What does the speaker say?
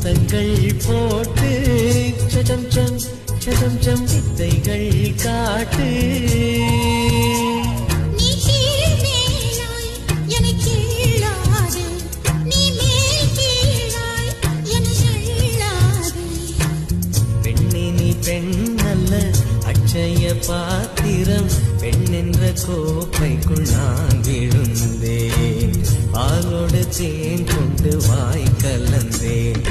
முத்தங்கள் போட்டு சடம் some சடம் some வித்தைகள் காட்டு. பெண் நல்ல அட்சய பாத்திரம், பெண் என்ற கோப்பைக்குள் நான் விழுந்தேன், பாலோடு தேன் கொண்டு வாய் கலந்தேன்.